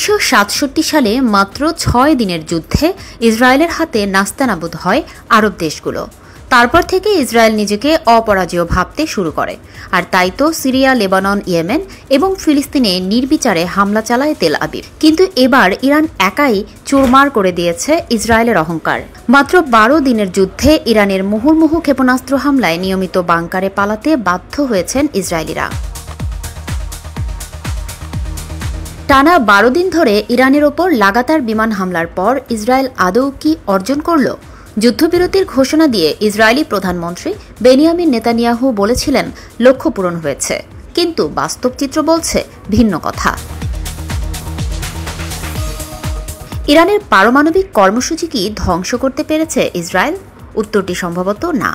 1967 সালে মাত্র 6 দিনের যুদ্ধে ইসরায়েলের হাতে নাস্তানাবুদ হয় আরব দেশগুলো। তারপর থেকে ইসরায়েল নিজেকে অপরাজেয় ভাবতে শুরু করে। আর তাই তো সিরিয়া, লেবানন, ইয়েমেন এবং ফিলিস্তিনে নির্বিচারে হামলা চালায় তেল আবিব। কিন্তু এবার ইরান একাই চুরমার করে দিয়েছে ইসরায়েলের অহংকার। মাত্র 12 দিনের যুদ্ধে ইরানের মুহুর্মুহু ক্ষেপণাস্ত্র হামলায় নিয়মিত বাংকারে পালাতে বাধ্য হয়েছেন ইসরায়েলিরা। টানা 12 দিন ধরে ইরানের ওপর লাগাতার বিমান হামলার পর ইসরায়েল আদৌ কি অর্জন করল? যুদ্ধবিরতির ঘোষণা দিয়ে ইসরায়েলি প্রধানমন্ত্রী বেনিয়ামিন নেতানিয়াহু বলেছিলেন লক্ষ্য পূরণ হয়েছে, কিন্তু বাস্তব চিত্র বলছে ভিন্ন কথা। ইরানের পারমাণবিক কর্মসূচি কি ধ্বংস করতে পেরেছে ইসরায়েল? উত্তরটি সম্ভবত না।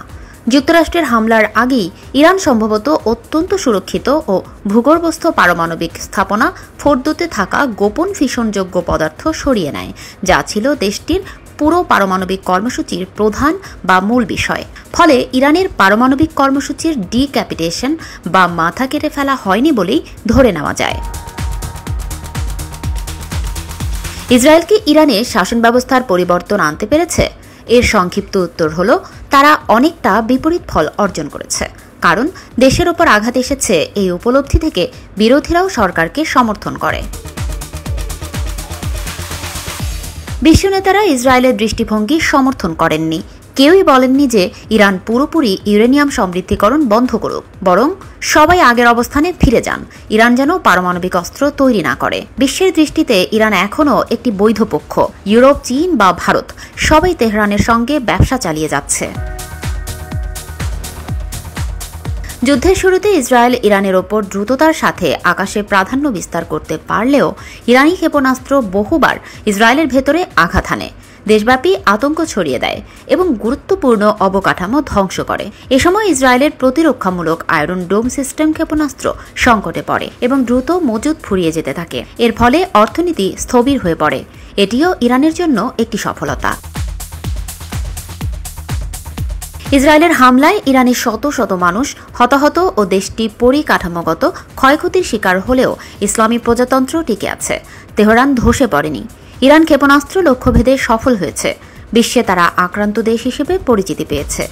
যুক্তরাষ্ট্রের হামলার আগেই ইরান সম্ভবত অত্যন্ত সুরক্ষিত ও ভূগর্ভস্থ পারমাণবিক স্থাপনা ফোর্দোতে থাকা গোপন ফিশনযোগ্য পদার্থ সরিয়ে নেয়, যা ছিল দেশটির পুরো পারমাণবিক কর্মসূচির প্রধান বা মূল বিষয়। ফলে ইরানের পারমাণবিক কর্মসূচির ডিক্যাপিটেশন বা মাথা কেটে ফেলা হয়নি বলেই ধরে নেওয়া যায়। ইসরায়েল কি ইরানে শাসন ব্যবস্থার পরিবর্তন আনতে পেরেছে? এর সংক্ষিপ্ত উত্তর হল, তারা অনেকটা বিপরীত ফল অর্জন করেছে। কারণ দেশের ওপর আঘাত এসেছে এই উপলব্ধি থেকে বিরোধীরাও সরকারকে সমর্থন করে। বিশ্বনেতারা ইসরায়েলের দৃষ্টিভঙ্গি সমর্থন করেননি। কেউই বলেননি যে ইরান পুরোপুরি ইউরেনিয়াম সমৃদ্ধিকরণ বন্ধ করুক, বরং সবাই আগের অবস্থানে ফিরে যান। ইরান যেন পারমাণবিক অস্ত্র তৈরি না করে। বিশ্বের দৃষ্টিতে ইরান এখনও একটি বৈধ পক্ষ। ইউরোপ, চীন বা ভারত সবাই তেহরানের সঙ্গে ব্যবসা চালিয়ে যাচ্ছে। যুদ্ধের শুরুতে ইসরায়েল ইরানের ওপর দ্রুততার সাথে আকাশে প্রাধান্য বিস্তার করতে পারলেও ইরানি ক্ষেপণাস্ত্র বহুবার ইসরায়েলের ভেতরে আঘাত হানে, দেশব্যাপী আতঙ্ক ছড়িয়ে দেয় এবং গুরুত্বপূর্ণ অবকাঠামো ধ্বংস করে। এ সময় ইসরায়েলের প্রতিরক্ষামূলক আয়রন ডোম সিস্টেম ক্ষেপণাস্ত্র সংকটে পড়ে এবং দ্রুত মজুদ ফুরিয়ে যেতে থাকে। এর ফলে অর্থনীতি স্থবির হয়ে পড়ে। এটিও ইরানের জন্য একটি সফলতা। ইসরায়েলের হামলায় ইরানের শত শত মানুষ হতাহত ও দেশটি পরিকাঠামোগত ক্ষয়ক্ষতির শিকার হলেও ইসলামী প্রজাতন্ত্র টিকে আছে। তেহরান ধসে পড়েনি। ইরান ক্ষেপণাস্ত্র লক্ষ্যভেদে সফল হয়েছে। বিশ্বে তারা আক্রান্ত দেশ হিসেবে পরিচিতি পেয়েছে।